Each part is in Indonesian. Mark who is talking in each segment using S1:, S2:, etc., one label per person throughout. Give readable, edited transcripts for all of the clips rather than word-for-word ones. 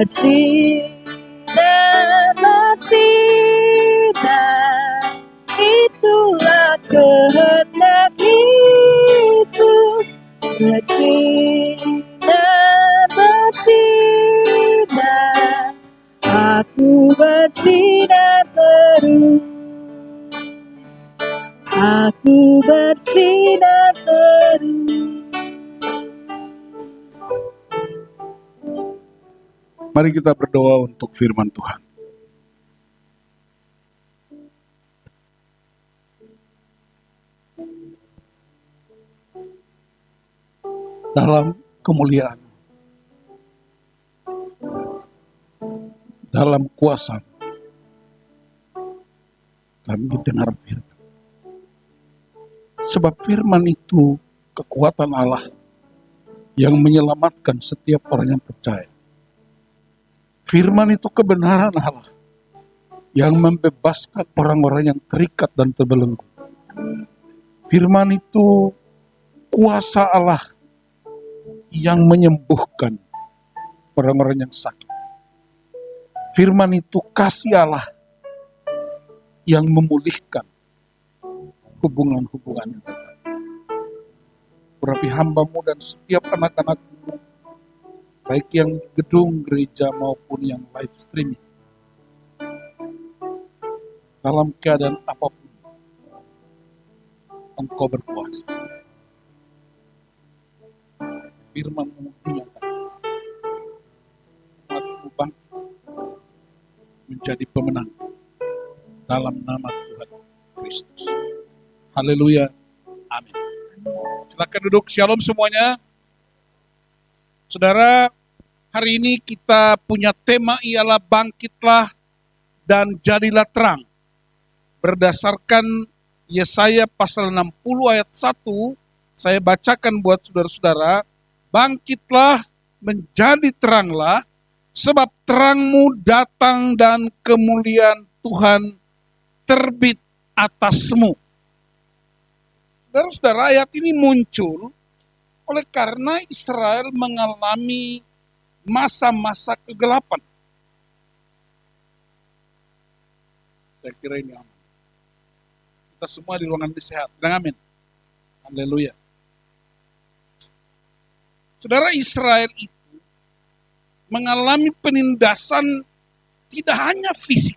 S1: bersinar, itulah kehendak Yesus. Bersinar, aku bersinar terus, aku bersinar terus.
S2: Mari kita berdoa untuk firman Tuhan. Dalam kemuliaan, dalam kuasa, kami dengar firman. Sebab firman itu kekuatan Allah yang menyelamatkan setiap orang yang percaya. Firman itu kebenaran Allah yang membebaskan orang-orang yang terikat dan terbelenggu. Firman itu kuasa Allah yang menyembuhkan orang-orang yang sakit. Firman itu kasih Allah yang memulihkan hubungan-hubungan yang retak. Berapi hamba-Mu dan setiap anak-anak-Mu, baik yang di gedung gereja maupun yang live streaming, dalam keadaan apapun, Engkau berkuasa. Firman-Mu dinyatakan, umat-Mu bangkit menjadi pemenang dalam nama Tuhan Kristus. Haleluya. Amin. Silakan duduk. Shalom semuanya. Saudara, hari ini kita punya tema ialah bangkitlah dan jadilah terang. Berdasarkan Yesaya pasal 60 ayat 1, saya bacakan buat saudara-saudara, bangkitlah menjadi teranglah, sebab terangmu datang dan kemuliaan Tuhan terbit atasmu. Saudara-saudara, ayat ini muncul oleh karena Israel mengalami masa-masa kegelapan. Saya kira ini aman. Kita semua di ruangan ini sehat. Bilang amin. Haleluya. Saudara, Israel itu mengalami penindasan tidak hanya fisik,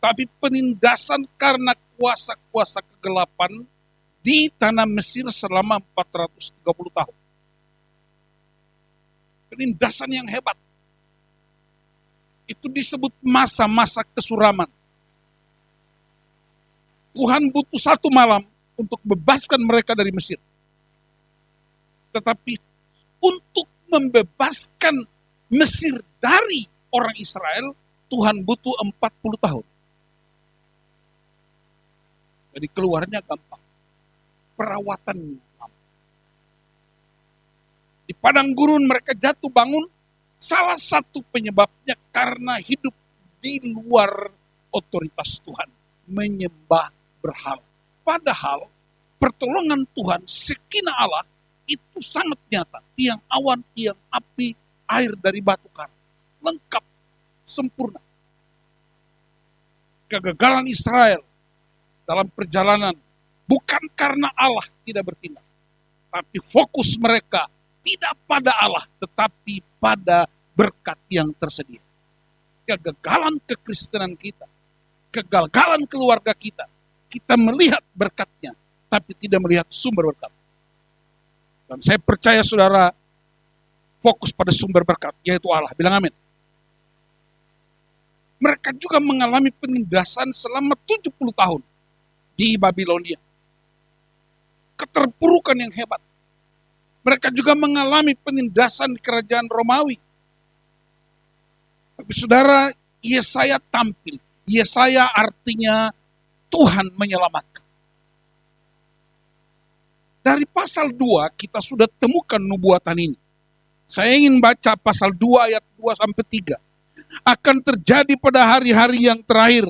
S2: tapi penindasan karena kuasa-kuasa kegelapan di tanah Mesir selama 430 tahun. Penindasan yang hebat. Itu disebut masa-masa kesuraman. Tuhan butuh satu malam untuk bebaskan mereka dari Mesir. Tetapi untuk membebaskan Mesir dari orang Israel, Tuhan butuh 40 tahun. Jadi keluarnya gampang. Perawatan. Di padang gurun mereka jatuh bangun, salah satu penyebabnya karena hidup di luar otoritas Tuhan, menyembah berhala. Padahal pertolongan Tuhan, Shekinah Allah itu sangat nyata, tiang awan, tiang api, air dari batu karang, lengkap, sempurna. Kegagalan Israel dalam perjalanan bukan karena Allah tidak bertindak, tapi fokus mereka tidak pada Allah, tetapi pada berkat yang tersedia. Kegagalan kekristenan kita, kegagalan keluarga kita, kita melihat berkatnya, tapi tidak melihat sumber berkat. Dan saya percaya saudara, fokus pada sumber berkat, yaitu Allah. Bilang amin. Mereka juga mengalami penindasan selama 70 tahun di Babilonia. Keterpurukan yang hebat. Mereka juga mengalami penindasan di kerajaan Romawi. Tapi saudara, Yesaya tampil. Yesaya artinya Tuhan menyelamatkan. Dari pasal 2 kita sudah temukan nubuatan ini. Saya ingin baca pasal 2 ayat 2-3. Akan terjadi pada hari-hari yang terakhir,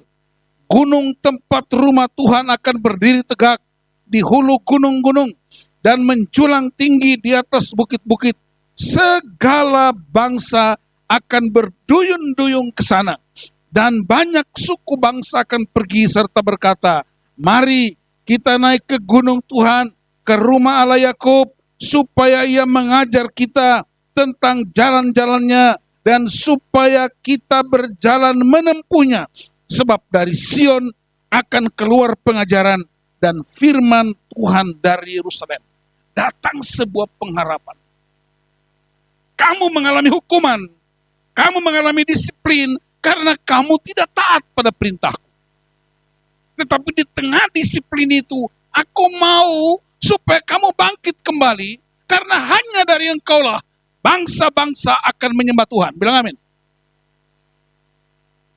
S2: gunung tempat rumah Tuhan akan berdiri tegak di hulu gunung-gunung dan menjulang tinggi di atas bukit-bukit. Segala bangsa akan berduyun-duyung ke sana. Dan banyak suku bangsa akan pergi serta berkata, mari kita naik ke gunung Tuhan, ke rumah Allah Yakub, supaya ia mengajar kita tentang jalan-jalannya, dan supaya kita berjalan menempuhnya. Sebab dari Sion akan keluar pengajaran dan firman Tuhan dari Yerusalem. Datang sebuah pengharapan. Kamu mengalami hukuman, kamu mengalami disiplin, karena kamu tidak taat pada perintahku. Tetapi di tengah disiplin itu, aku mau supaya kamu bangkit kembali, karena hanya dari engkaulah bangsa-bangsa akan menyembah Tuhan. Bilang amin.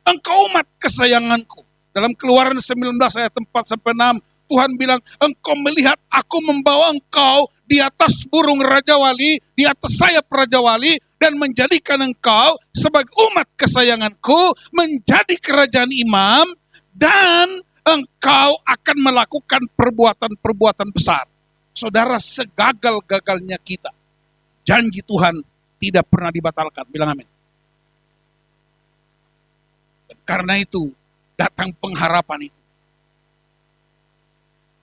S2: Engkau umat kesayanganku. Dalam Keluaran 19 ayat 4-6, Tuhan bilang, engkau melihat aku membawa engkau di atas burung Raja Wali, di atas sayap Raja Wali, dan menjadikan engkau sebagai umat kesayanganku, menjadi kerajaan imam, dan engkau akan melakukan perbuatan-perbuatan besar. Saudara, segagal-gagalnya kita, janji Tuhan tidak pernah dibatalkan. Bilang amin. Dan karena itu, datang pengharapan itu.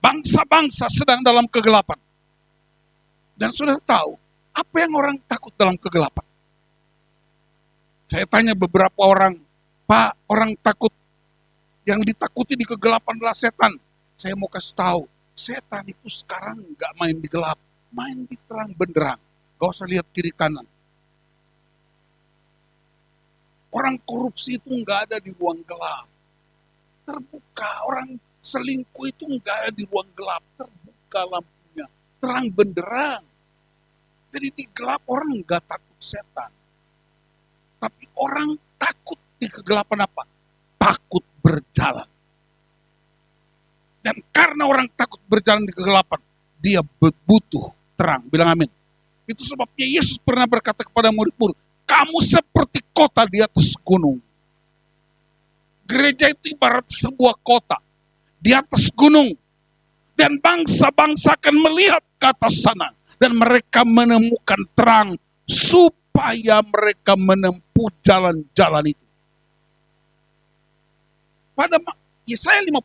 S2: Bangsa-bangsa sedang dalam kegelapan. Dan sudah tahu, apa yang orang takut dalam kegelapan? Saya tanya beberapa orang, Pak, orang takut, yang ditakuti di kegelapan adalah setan. Saya mau kasih tahu, setan itu sekarang nggak main di gelap, main di terang benderang. Gak usah lihat kiri kanan. Orang korupsi itu nggak ada di ruang gelap, terbuka. Orang selingkuh itu nggak ada di ruang gelap, terbuka lampunya, terang benderang. Jadi di gelap orang nggak takut setan. Tapi orang takut di kegelapan apa? Takut berjalan. Dan karena orang takut berjalan di kegelapan, dia butuh terang. Bilang amin. Itu sebabnya Yesus pernah berkata kepada murid-murid, kamu seperti kota di atas gunung. Gereja itu ibarat sebuah kota di atas gunung. Dan bangsa-bangsa akan melihat ke atas sana. Dan mereka menemukan terang supaya mereka menempuh jalan-jalan itu. Pada Yesaya 59,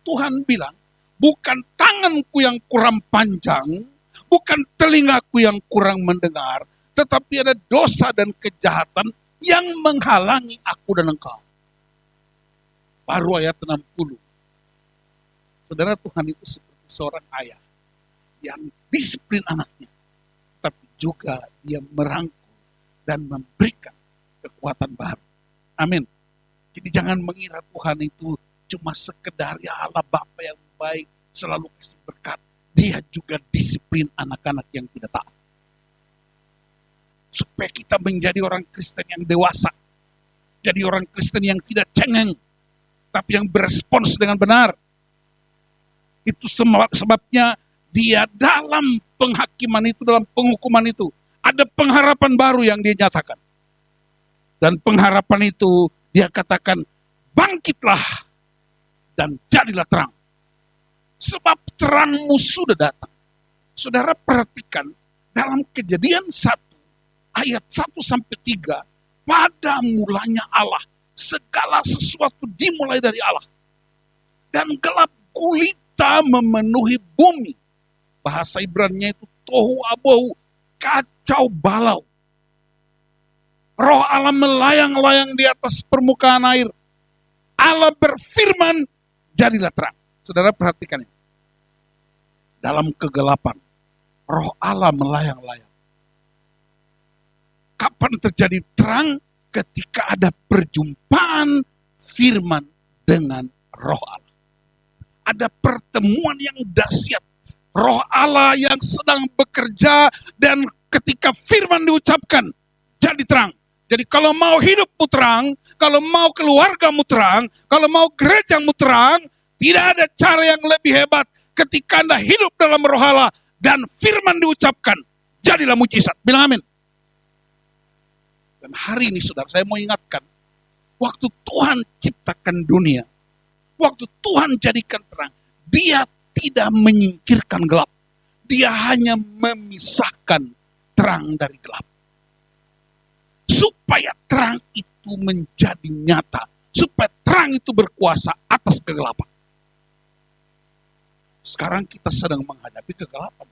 S2: Tuhan bilang, bukan tanganku yang kurang panjang, bukan telingaku yang kurang mendengar, tetapi ada dosa dan kejahatan yang menghalangi aku dan engkau. Baru ayat 60. Saudara, Tuhan itu seperti seorang ayah yang disiplin anaknya, tapi juga dia merangkul dan memberikan kekuatan baru. Amin. Jadi jangan mengira Tuhan itu cuma sekedar ya Allah Bapa yang baik, selalu kasih berkat. Dia juga disiplin anak-anak yang tidak taat. Supaya kita menjadi orang Kristen yang dewasa. Jadi orang Kristen yang tidak cengeng, tapi yang berespons dengan benar. Itu sebabnya dia dalam penghakiman itu, dalam penghukuman itu, ada pengharapan baru yang dia nyatakan. Dan pengharapan itu dia katakan, bangkitlah dan jadilah terang. Sebab terangmu sudah datang. Saudara perhatikan, dalam Kejadian 1, ayat 1-3, pada mulanya Allah, segala sesuatu dimulai dari Allah. Dan gelap gulita memenuhi bumi. Bahasa Ibrani itu tohu abohu, kacau balau. Roh Allah melayang-layang di atas permukaan air. Allah berfirman, jadilah terang. Saudara perhatikan ini. Dalam kegelapan, roh Allah melayang-layang. Kapan terjadi terang? Ketika ada perjumpaan firman dengan roh Allah. Ada pertemuan yang dahsyat. Roh Allah yang sedang bekerja, dan ketika firman diucapkan, jadi terang. Jadi kalau mau hidupmu terang, kalau mau keluargamu terang, kalau mau gerejamu terang, tidak ada cara yang lebih hebat ketika Anda hidup dalam roh Allah dan firman diucapkan, jadilah mujizat. Bilang amin. Dan hari ini saudara, saya mau ingatkan, waktu Tuhan ciptakan dunia, waktu Tuhan jadikan terang, dia tidak menyingkirkan gelap. Dia hanya memisahkan terang dari gelap. supaya terang itu menjadi nyata, supaya terang itu berkuasa atas kegelapan. Sekarang kita sedang menghadapi kegelapan.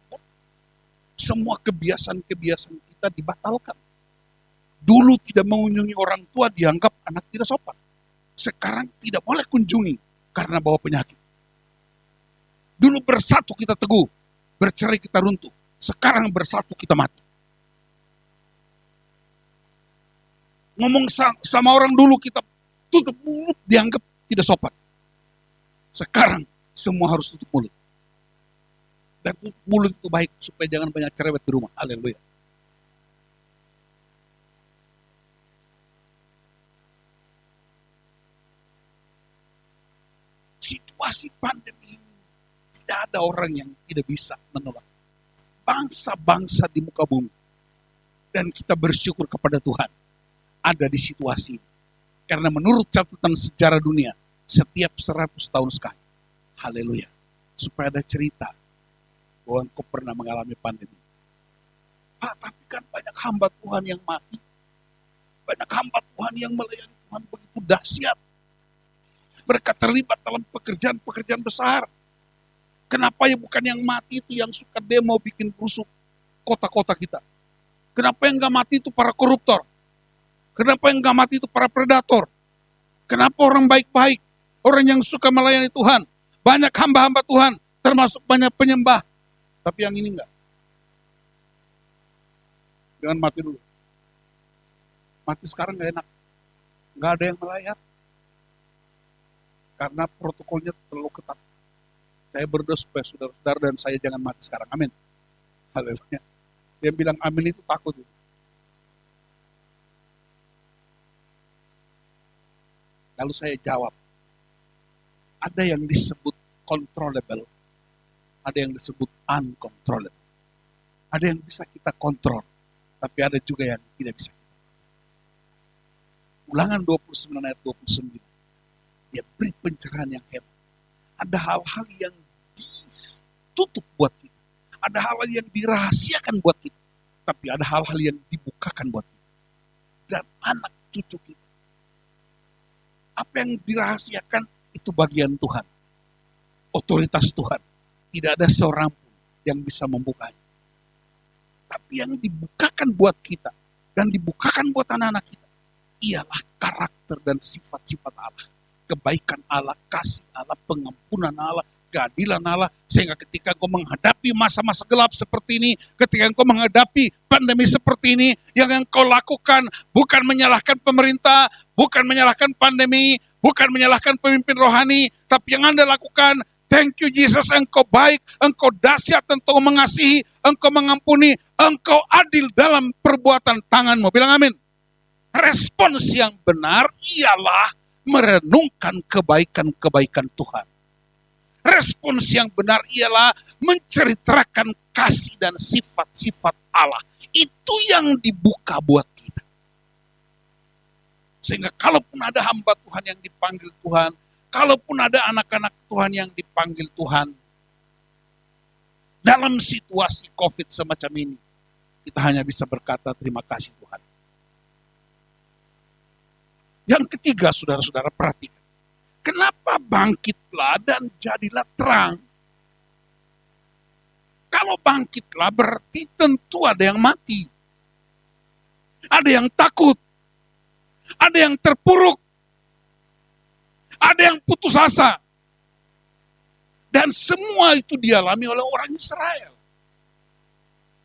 S2: Semua kebiasaan-kebiasaan kita dibatalkan. Dulu tidak mengunjungi orang tua dianggap anak tidak sopan. Sekarang tidak boleh kunjungi karena bawa penyakit. Dulu bersatu kita teguh, bercerai kita runtuh. Sekarang bersatu kita mati. Ngomong sama orang dulu kita tutup mulut dianggap tidak sopan. Sekarang semua harus tutup mulut. Dan tutup mulut itu baik supaya jangan banyak cerewet di rumah. Haleluya. Situasi pandemi ini tidak ada orang yang tidak bisa menolak. Bangsa-bangsa di muka bumi. Dan kita bersyukur kepada Tuhan ada di situasi ini. Karena menurut catatan sejarah dunia, setiap 100 tahun sekali. Haleluya. Supaya ada cerita bahwa engkau pernah mengalami pandemi. Pak, tapi kan banyak hamba Tuhan yang mati. Banyak hamba Tuhan yang melayani Tuhan begitu dahsyat. Mereka terlibat dalam pekerjaan-pekerjaan besar. Kenapa ya bukan yang mati itu yang suka demo bikin rusuk kota-kota kita? Kenapa yang gak mati itu para koruptor? Kenapa yang gak mati itu para predator? Kenapa orang baik-baik? Orang yang suka melayani Tuhan. Banyak hamba-hamba Tuhan, termasuk banyak penyembah. Tapi yang ini enggak. Jangan mati dulu. Mati sekarang gak enak. Gak ada yang melayat. Karena protokolnya terlalu ketat. Saya berdoa supaya saudara-saudara dan saya jangan mati sekarang. Amin. Haleluya. Dia bilang amin itu takut. Lalu saya jawab. Ada yang disebut controllable. Ada yang disebut uncontrollable. Ada yang bisa kita kontrol. Tapi ada juga yang tidak bisa kita. Ulangan 29 ayat 29. Dia beri pencerahan yang hebat. Ada hal-hal yang ditutup buat kita. Ada hal-hal yang dirahasiakan buat kita. Tapi ada hal-hal yang dibukakan buat kita. Dan anak cucu kita. Apa yang dirahasiakan itu bagian Tuhan. Otoritas Tuhan. Tidak ada seorang pun yang bisa membukanya. Tapi yang dibukakan buat kita. Dan dibukakan buat anak-anak kita. Ialah karakter dan sifat-sifat Allah. Kebaikan Allah, kasih Allah, pengampunan Allah, keadilan Allah. Sehingga ketika engkau menghadapi masa-masa gelap seperti ini, ketika engkau menghadapi pandemi seperti ini, yang engkau lakukan bukan menyalahkan pemerintah, bukan menyalahkan pandemi, bukan menyalahkan pemimpin rohani, tapi yang Anda lakukan, thank you Jesus, engkau baik, engkau dahsyat, engkau mengasihi, engkau mengampuni, engkau adil dalam perbuatan tanganmu. Bilang amin. Respons yang benar ialah merenungkan kebaikan-kebaikan Tuhan. Respons yang benar ialah menceritakan kasih dan sifat-sifat Allah. Itu yang dibuka buat kita. Sehingga kalaupun ada hamba Tuhan yang dipanggil Tuhan, kalaupun ada anak-anak Tuhan yang dipanggil Tuhan, dalam situasi COVID semacam ini, kita hanya bisa berkata terima kasih Tuhan. Yang ketiga, saudara-saudara perhatikan. Kenapa bangkitlah dan jadilah terang? Kalau bangkitlah berarti tentu ada yang mati. Ada yang takut. Ada yang terpuruk. Ada yang putus asa. Dan semua itu dialami oleh orang Israel.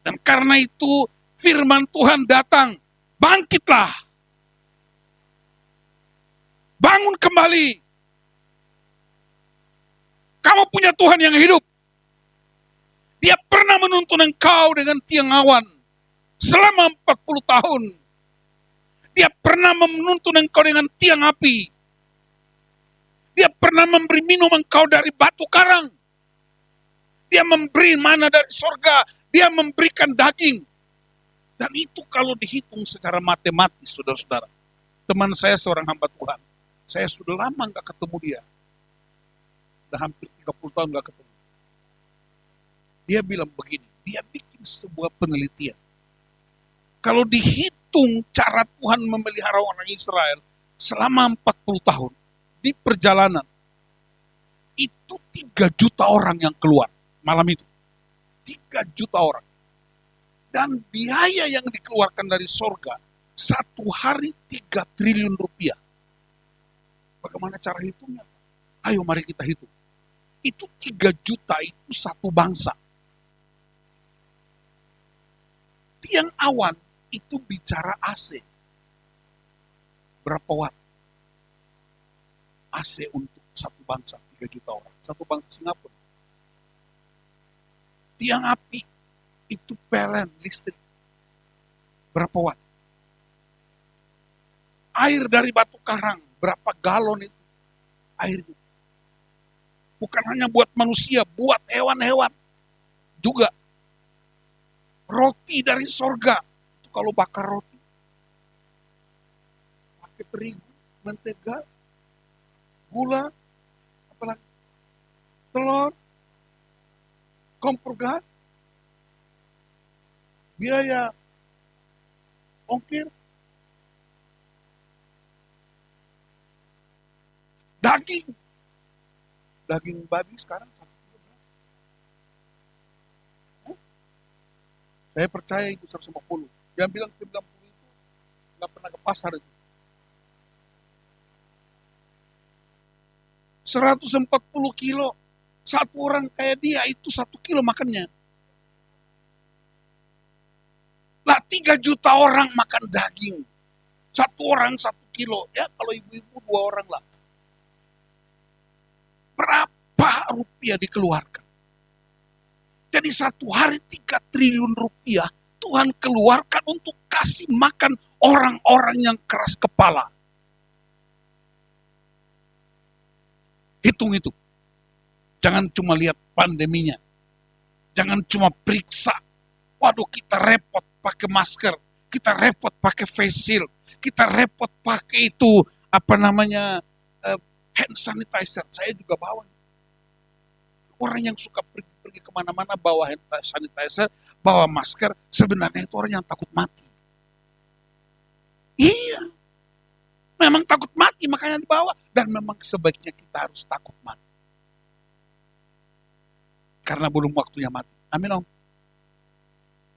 S2: Dan karena itu firman Tuhan datang. Bangkitlah. Bangun kembali. Kamu punya Tuhan yang hidup. Dia pernah menuntun engkau dengan tiang awan selama 40 tahun. Dia pernah menuntun engkau dengan tiang api. Dia pernah memberi minum engkau dari batu karang. Dia memberi mana dari sorga. Dia memberikan daging. Dan itu kalau dihitung secara matematis, saudara-saudara. Teman saya seorang hamba Tuhan. Saya sudah lama gak ketemu dia. Sudah hampir 30 tahun gak ketemu. Dia bilang begini, dia bikin sebuah penelitian. Kalau dihitung hitung cara Tuhan memelihara orang Israel selama 40 tahun di perjalanan. Itu 3 juta orang yang keluar malam itu. 3 juta orang. Dan biaya yang dikeluarkan dari sorga, 1 hari 3 triliun rupiah. Bagaimana cara hitungnya? Ayo mari kita hitung. Itu 3 juta itu satu bangsa. Tiang awan itu bicara AC. Berapa watt? AC untuk satu bangsa, 3 juta orang. Satu bangsa Singapura. Tiang api itu PLN listrik. Berapa watt? Air dari batu karang, berapa galon itu airnya? Bukan hanya buat manusia, buat hewan-hewan juga. Roti dari sorga, itu kalau bakar roti, pakai terigu, mentega, gula, apalagi telur, kompor gas, biaya ongkir, daging babi sekarang 1 kilo berapa? Saya percaya itu 150. Yang bilang 90 itu nggak pernah ke pasar itu. 140 kilo. Satu orang kayak dia itu 1 kilo makannya. Lah 3 juta orang makan daging. Satu orang 1 kilo. Ya kalau ibu-ibu 2 orang lah. Berapa rupiah dikeluarkan? Jadi 1 hari 3 triliun rupiah Tuhan keluarkan untuk kasih makan orang-orang yang keras kepala. Hitung itu. Jangan cuma lihat pandeminya. Jangan cuma periksa. Waduh, kita repot pakai masker. Kita repot pakai face shield. Kita repot pakai itu, hand sanitizer. Saya juga bawa. Orang yang suka pergi kemana-mana bawa hand sanitizer, bawa masker, sebenarnya itu orang yang takut mati. Iya. Memang takut mati, makanya dibawa. Dan memang sebaiknya kita harus takut mati. Karena belum waktunya mati. Amin, Om.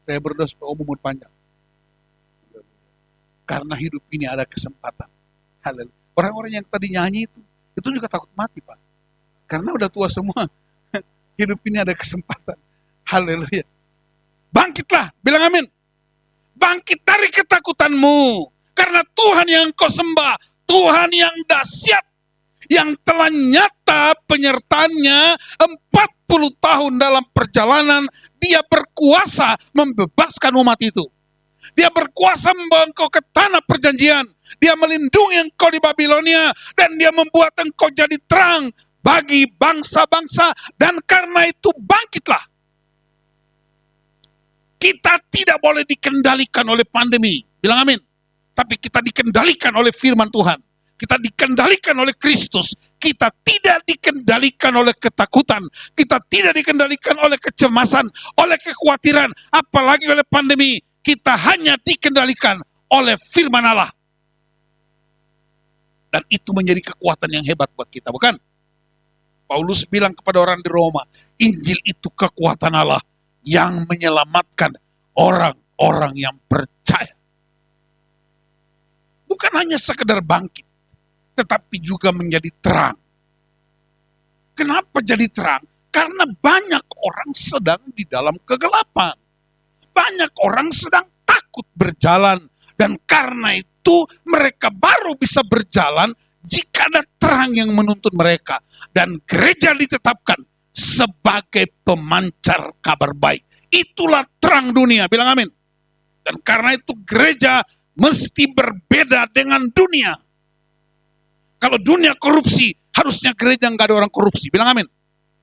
S2: Saya berdoa supaya Om umur panjang. Karena hidup ini ada kesempatan. Haleluya. Orang-orang yang tadi nyanyi itu juga takut mati, Pak. Karena udah tua semua. Hidup ini ada kesempatan. Haleluya. Bangkitlah, bilang amin. Bangkit dari ketakutanmu. Karena Tuhan yang kau sembah, Tuhan yang dahsyat, yang telah nyata penyertaannya 40 tahun dalam perjalanan, dia berkuasa membebaskan umat itu. Dia berkuasa membawa engkau ke tanah perjanjian. Dia melindungi engkau di Babilonia, dan dia membuat engkau jadi terang bagi bangsa-bangsa, dan karena itu bangkitlah. Kita tidak boleh dikendalikan oleh pandemi, bilang amin. Tapi kita dikendalikan oleh firman Tuhan. Kita dikendalikan oleh Kristus. Kita tidak dikendalikan oleh ketakutan. Kita tidak dikendalikan oleh kecemasan, oleh kekhawatiran, apalagi oleh pandemi. Kita hanya dikendalikan oleh firman Allah. Dan itu menjadi kekuatan yang hebat buat kita, bukan? Paulus bilang kepada orang di Roma, Injil itu kekuatan Allah yang menyelamatkan orang-orang yang percaya. Bukan hanya sekedar bangkit, tetapi juga menjadi terang. Kenapa jadi terang? Karena banyak orang sedang di dalam kegelapan. Banyak orang sedang takut berjalan. Dan karena itu mereka baru bisa berjalan jika ada terang yang menuntun mereka. Dan gereja ditetapkan sebagai pemancar kabar baik. Itulah terang dunia, bilang amin. Dan karena itu gereja mesti berbeda dengan dunia. Kalau dunia korupsi, harusnya gereja nggak ada orang korupsi, bilang amin.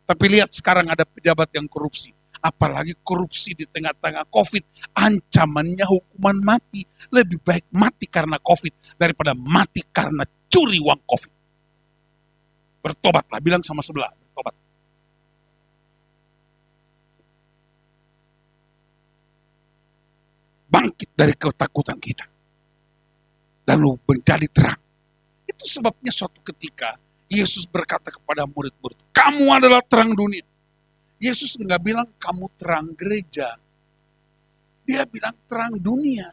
S2: Tapi lihat sekarang ada pejabat yang korupsi. Apalagi korupsi di tengah-tengah COVID, ancamannya hukuman mati. Lebih baik mati karena COVID daripada mati karena curi uang COVID. Bertobatlah, bilang sama sebelah, bertobat. Bangkit dari ketakutan kita. dan lu menjadi terang. Itu sebabnya suatu ketika Yesus berkata kepada murid-murid, kamu adalah terang dunia. Yesus enggak bilang kamu terang gereja. Dia bilang terang dunia.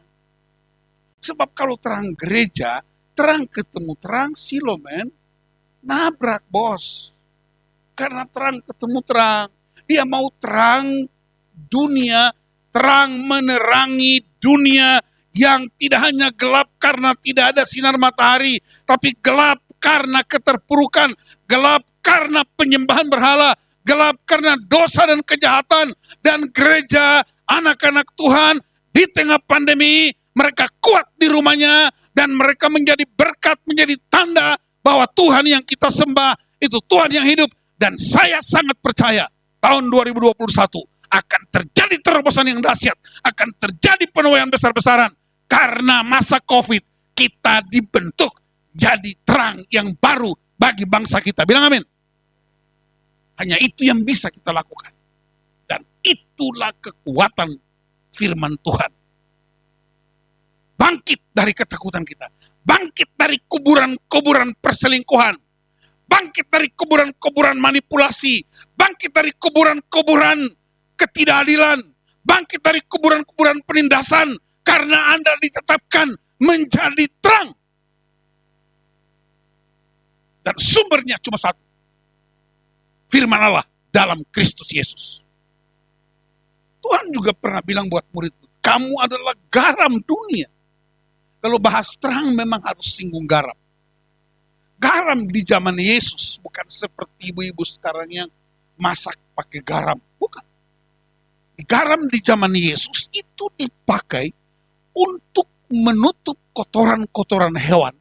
S2: Sebab kalau terang gereja, terang ketemu terang, silomen, nabrak bos. Karena terang ketemu terang. Dia mau terang dunia, terang menerangi dunia yang tidak hanya gelap karena tidak ada sinar matahari, tapi gelap karena keterpurukan, gelap karena penyembahan berhala, gelap karena dosa dan kejahatan. Dan gereja, anak-anak Tuhan di tengah pandemi, mereka kuat di rumahnya dan mereka menjadi berkat, menjadi tanda bahwa Tuhan yang kita sembah itu Tuhan yang hidup. Dan saya sangat percaya tahun 2021 akan terjadi terobosan yang dahsyat, akan terjadi penuaian besar-besaran. Karena masa COVID, kita dibentuk jadi terang yang baru bagi bangsa kita. Bilang amin. Hanya itu yang bisa kita lakukan. Dan itulah kekuatan firman Tuhan. Bangkit dari ketakutan kita. Bangkit dari kuburan-kuburan perselingkuhan. Bangkit dari kuburan-kuburan manipulasi. Bangkit dari kuburan-kuburan ketidakadilan. Bangkit dari kuburan-kuburan penindasan. Karena Anda ditetapkan menjadi terang. Dan sumbernya cuma satu. Firman Allah dalam Kristus Yesus. Tuhan juga pernah bilang buat murid, kamu adalah garam dunia. Kalau bahas terang memang harus singgung garam. Garam di zaman Yesus bukan seperti ibu-ibu sekarang yang masak pakai garam. Bukan. Garam di zaman Yesus itu dipakai untuk menutup kotoran-kotoran hewan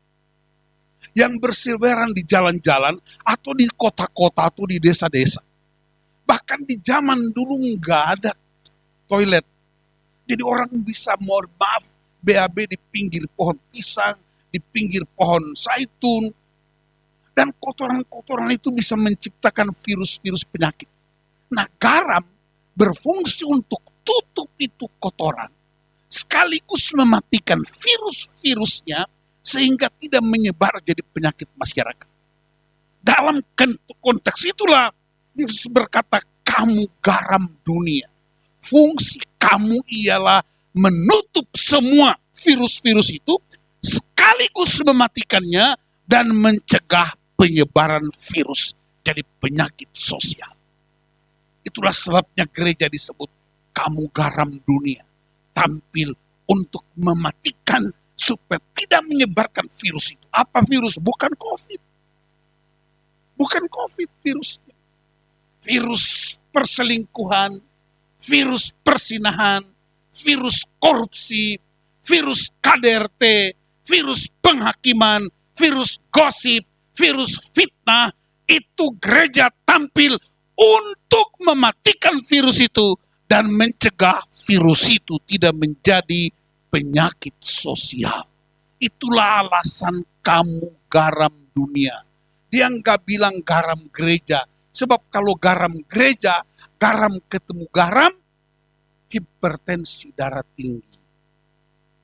S2: yang berseliweran di jalan-jalan atau di kota-kota atau di desa-desa. Bahkan di zaman dulu nggak ada toilet. Jadi orang bisa, mohon maaf, BAB di pinggir pohon pisang, di pinggir pohon zaitun. Dan kotoran-kotoran itu bisa menciptakan virus-virus penyakit. Nah, garam berfungsi untuk tutup itu kotoran, sekaligus mematikan virus-virusnya sehingga tidak menyebar jadi penyakit masyarakat. Dalam konteks itulah Yesus berkata, kamu garam dunia. Fungsi kamu ialah menutup semua virus-virus itu sekaligus mematikannya dan mencegah penyebaran virus jadi penyakit sosial. Itulah sebabnya gereja disebut kamu garam dunia. Tampil untuk mematikan supaya tidak menyebarkan virus itu. Apa virus? Bukan COVID. Bukan COVID virusnya. Virus perselingkuhan, virus persinahan, virus korupsi, virus KDRT, virus penghakiman, virus gosip, virus fitnah. Itu gereja tampil untuk mematikan virus itu dan mencegah virus itu tidak menjadi penyakit sosial. Itulah alasan kamu garam dunia. Dia nggak bilang garam gereja. Sebab kalau garam gereja, garam ketemu garam, hipertensi darah tinggi.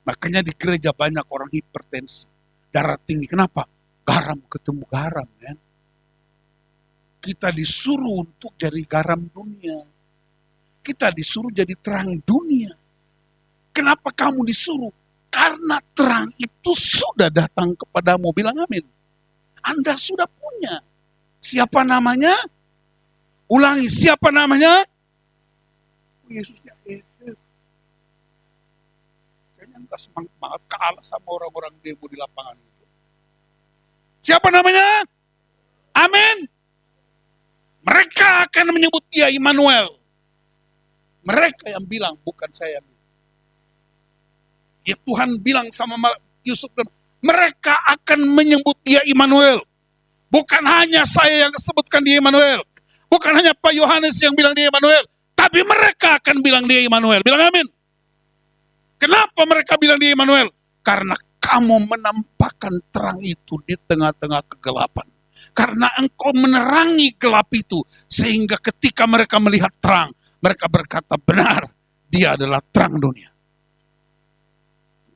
S2: Makanya di gereja banyak orang hipertensi darah tinggi. Kenapa? Garam ketemu garam, kan? Kita disuruh untuk jadi garam dunia. Kita disuruh jadi terang dunia. Kenapa kamu disuruh? Karena terang itu sudah datang kepadamu. Bilang amin. Anda sudah punya. Siapa namanya? Ulangi, siapa namanya? Yesusnya. Kayaknya enggak semangat kalah sama orang-orang demo di lapangan itu. Siapa namanya? Amin. Mereka akan menyebut dia Immanuel. Mereka yang bilang, bukan saya. Ya Tuhan bilang sama Yusuf, mereka akan menyebut dia Immanuel. Bukan hanya saya yang sebutkan dia Immanuel. Bukan hanya Pak Yohanes yang bilang dia Immanuel. Tapi mereka akan bilang dia Immanuel. Bilang amin. Kenapa mereka bilang dia Immanuel? Karena kamu menampakkan terang itu di tengah-tengah kegelapan. Karena engkau menerangi gelap itu. Sehingga ketika mereka melihat terang, mereka berkata benar, dia adalah terang dunia.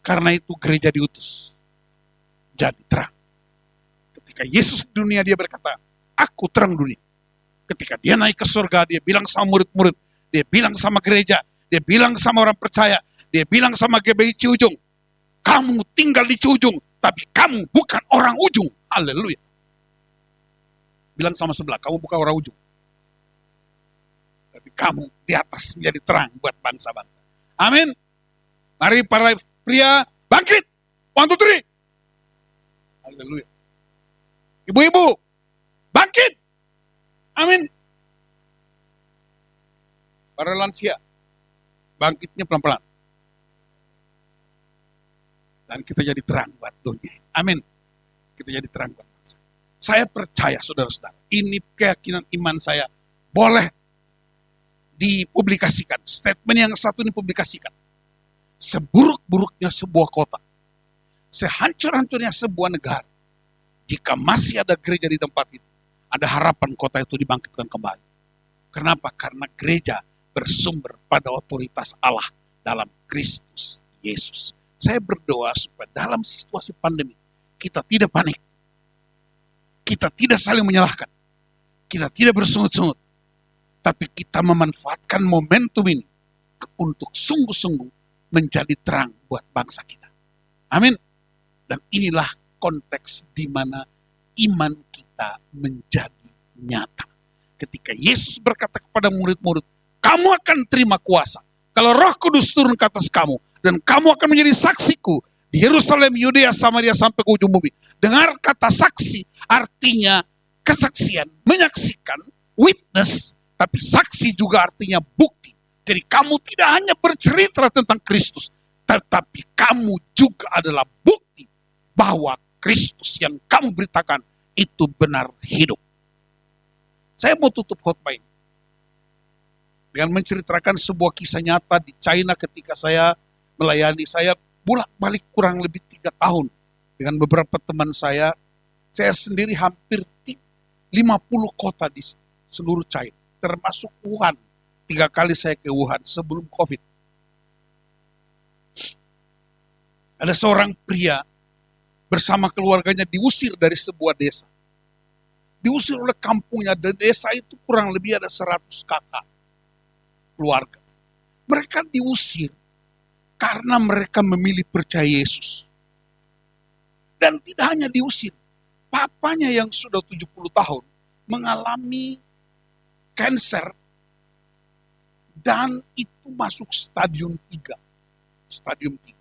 S2: Karena itu gereja diutus jadi terang. Ketika Yesus di dunia dia berkata, aku terang dunia. Ketika dia naik ke surga, dia bilang sama murid-murid, dia bilang sama gereja, dia bilang sama orang percaya, dia bilang sama GBI Ciujung, kamu tinggal di Ciujung, tapi kamu bukan orang ujung. Haleluya. Bilang sama sebelah, kamu bukan orang ujung. Tapi kamu di atas menjadi terang buat bangsa-bangsa. Amin. Mari para pria bangkit. 1, 2, 3. Haleluya. Ibu-ibu, bangkit. Amin. Para lansia, bangkitnya pelan-pelan. Dan kita jadi terang buat dunia. Amin. Kita jadi terang buat bangsa. Saya percaya, saudara-saudara, ini keyakinan iman saya boleh dipublikasikan. Statement yang satu ini publikasikan. Seburuk-buruknya sebuah kota, sehancur-hancurnya sebuah negara, jika masih ada gereja di tempat itu, ada harapan kota itu dibangkitkan kembali. Kenapa? Karena gereja bersumber pada otoritas Allah dalam Kristus Yesus. Saya berdoa supaya dalam situasi pandemi, kita tidak panik. Kita tidak saling menyalahkan. Kita tidak bersungut-sungut. Tapi kita memanfaatkan momentum ini untuk sungguh-sungguh menjadi terang buat bangsa kita. Amin. Dan inilah konteks di mana iman kita menjadi nyata. Ketika Yesus berkata kepada murid-murid, kamu akan terima kuasa kalau Roh Kudus turun ke atas kamu, dan kamu akan menjadi saksiku di Yerusalem, Yudea, Samaria, sampai ke ujung bumi. Dengar kata saksi, artinya kesaksian, menyaksikan, witness, tapi saksi juga artinya bukti. Jadi kamu tidak hanya bercerita tentang Kristus, tetapi kamu juga adalah bukti bahwa Kristus yang kamu beritakan itu benar hidup. Saya mau tutup khotbah ini dengan menceritakan sebuah kisah nyata di China ketika saya melayani. Saya bolak-balik kurang lebih 3 tahun dengan beberapa teman saya. Saya sendiri hampir 50 kota di seluruh China, termasuk Wuhan. 3 kali saya ke Wuhan sebelum COVID. Ada seorang pria bersama keluarganya diusir dari sebuah desa. Diusir oleh kampungnya, dan desa itu kurang lebih ada 100 kakak keluarga. Mereka diusir karena mereka memilih percaya Yesus. Dan tidak hanya diusir, papanya yang sudah 70 tahun mengalami kanker dan itu masuk stadium 3. Stadium 3.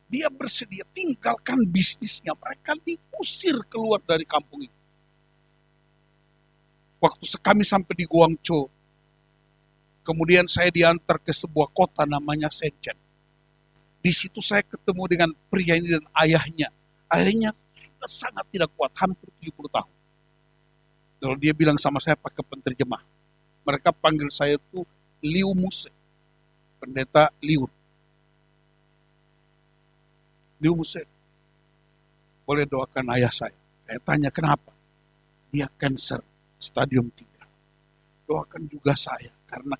S2: Dia bersedia tinggalkan bisnisnya. Mereka diusir keluar dari kampung itu. Waktu kami sampai di Guangzhou, kemudian saya diantar ke sebuah kota namanya Shenzhen. Di situ saya ketemu dengan pria ini dan ayahnya. Ayahnya sudah sangat tidak kuat, hampir 70 tahun. Lalu dia bilang sama saya pakai penterjemah. Mereka panggil saya itu Liu Muse, pendeta Liu. Liu Muse, boleh doakan ayah saya. Saya tanya kenapa? Dia kanker stadium 3. Doakan juga saya, karena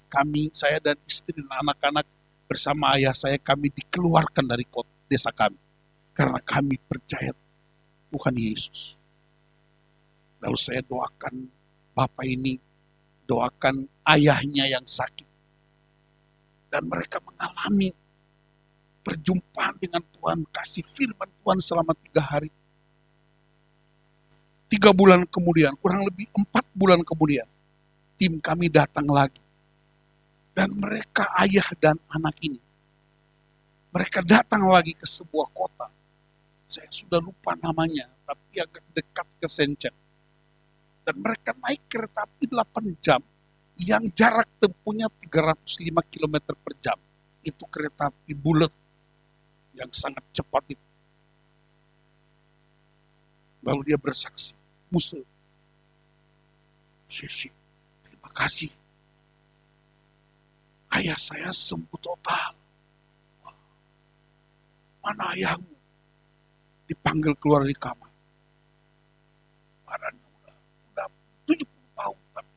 S2: saya dan istri dan anak-anak bersama ayah saya, kami dikeluarkan dari desa kami. Karena kami percaya Tuhan Yesus. Lalu saya doakan bapak ini, doakan ayahnya yang sakit. Dan mereka mengalami perjumpaan dengan Tuhan, kasih firman Tuhan selama 3 hari. 3 bulan kemudian, kurang lebih 4 bulan kemudian, tim kami datang lagi. Dan mereka, ayah dan anak ini, mereka datang lagi ke sebuah kota. Saya sudah lupa namanya, tapi agak dekat ke Shenzhen. Dan mereka naik kereta api 8 jam, yang jarak tempuhnya 305 km per jam. Itu kereta api bulat, yang sangat cepat itu. Lalu dia bersaksi, Muse, terima kasih. Ayah saya sembuh total. Mana ayahmu? Dipanggil keluar dari kamar. Badannya udah 70 tahun. Tapi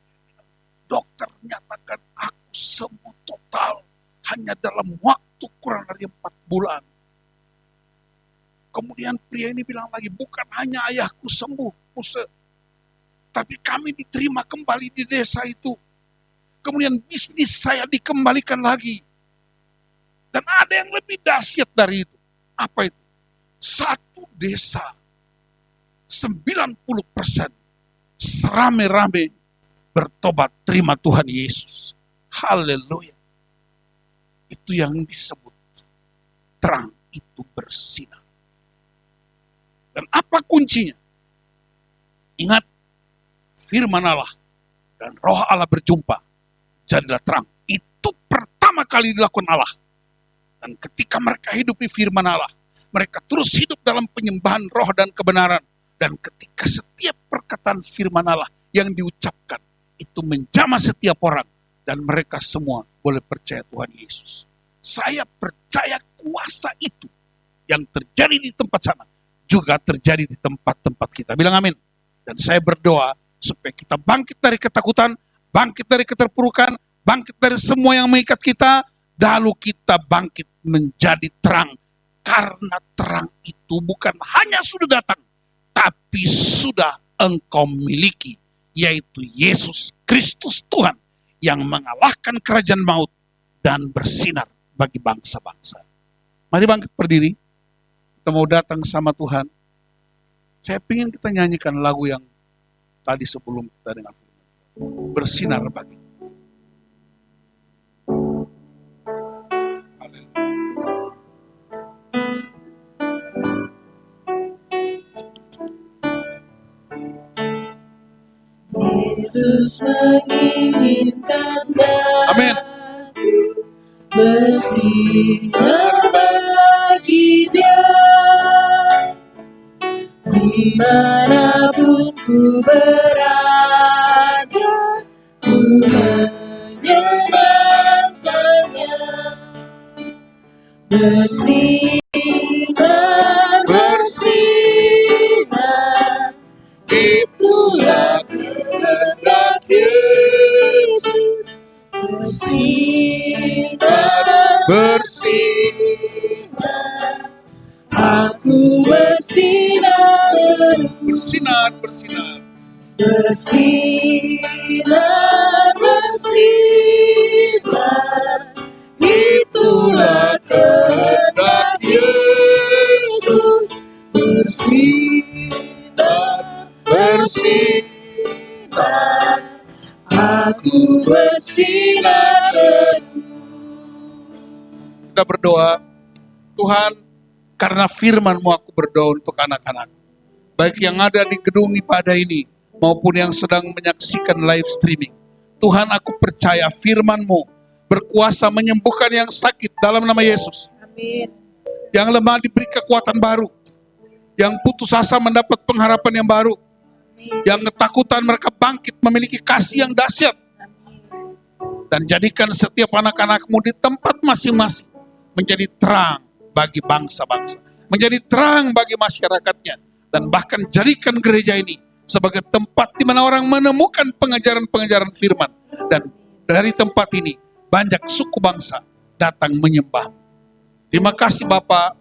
S2: dokter menyatakan aku sembuh total. Hanya dalam waktu kurang dari 4 bulan. Kemudian pria ini bilang lagi, bukan hanya ayahku sembuh, tapi kami diterima kembali di desa itu. Kemudian bisnis saya dikembalikan lagi. Dan ada yang lebih dahsyat dari itu. Apa itu? Satu desa, 90% serame-rame bertobat terima Tuhan Yesus. Haleluya. Itu yang disebut terang itu bersinar. Dan apa kuncinya? Ingat, firman Allah dan roh Allah berjumpa, jadilah terang. Itu pertama kali dilakukan Allah. Dan ketika mereka hidupi firman Allah, mereka terus hidup dalam penyembahan roh dan kebenaran. Dan ketika setiap perkataan firman Allah yang diucapkan, itu menjamah setiap orang. Dan mereka semua boleh percaya Tuhan Yesus. Saya percaya kuasa itu yang terjadi di tempat sana juga terjadi di tempat-tempat kita. Bilang amin. Dan saya berdoa supaya kita bangkit dari ketakutan, bangkit dari keterpurukan, bangkit dari semua yang mengikat kita, lalu kita bangkit menjadi terang. Karena terang itu bukan hanya sudah datang, tapi sudah engkau miliki, yaitu Yesus Kristus Tuhan yang mengalahkan kerajaan maut dan bersinar bagi bangsa-bangsa. Mari bangkit berdiri. Kita mau datang sama Tuhan. Saya ingin kita nyanyikan lagu yang tadi sebelum kita dengar. Bersinar bagi.
S1: Yesus menginginkan
S2: Amin.
S1: daku bersinar bagi Dia. Dimanapun ku berada, ku menyenangkannya. Bersinar, bersinar, itulah kehendak Yesus. Bersinar, bersinar, aku bersinar terus.
S2: Bersinar, bersinar.
S1: Bersinar, bersinar, itulah kehendak Yesus. Bersinar, bersinar, aku bersinar terus.
S2: Kita berdoa, Tuhan, karena firman-Mu aku berdoa untuk anak-anak. Baik yang ada di gedung ibadah ini, maupun yang sedang menyaksikan live streaming. Tuhan, aku percaya firman-Mu berkuasa menyembuhkan yang sakit dalam nama Yesus.
S1: Amin.
S2: Yang lemah diberi kekuatan baru. Yang putus asa mendapat pengharapan yang baru. Yang ketakutan mereka bangkit memiliki kasih yang dahsyat. Dan jadikan setiap anak-anak-Mu di tempat masing-masing menjadi terang bagi bangsa-bangsa. Menjadi terang bagi masyarakatnya. Dan bahkan jadikan gereja ini sebagai tempat di mana orang menemukan pengajaran-pengajaran firman. Dan dari tempat ini banyak suku bangsa datang menyembah. Terima kasih Bapak.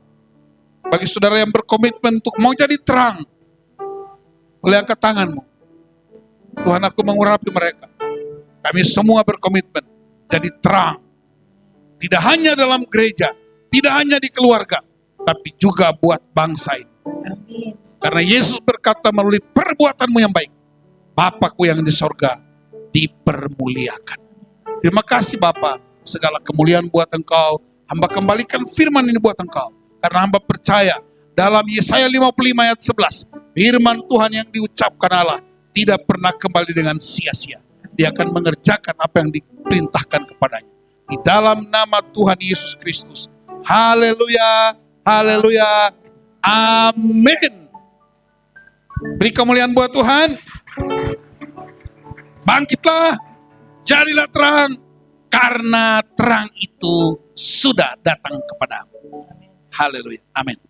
S2: Bagi saudara yang berkomitmen untuk mau jadi terang, boleh angkat tanganmu. Tuhan, aku mengurapi mereka. Kami semua berkomitmen jadi terang. Tidak hanya dalam gereja, tidak hanya di keluarga, tapi juga buat bangsa ini.
S1: Amin.
S2: Karena Yesus berkata melalui perbuatanmu yang baik, Bapakku yang di sorga dipermuliakan. Terima kasih Bapa, segala kemuliaan buat Engkau. Hamba kembalikan firman ini buat Engkau. Karena hamba percaya dalam Yesaya 55 ayat 11, firman Tuhan yang diucapkan Allah tidak pernah kembali dengan sia-sia. Dia akan mengerjakan apa yang diperintahkan kepadanya. Di dalam nama Tuhan Yesus Kristus. Haleluya, haleluya, amin. Beri kemuliaan buat Tuhan. Bangkitlah, jadilah terang, karena terang itu sudah datang kepadamu. Haleluya, amin.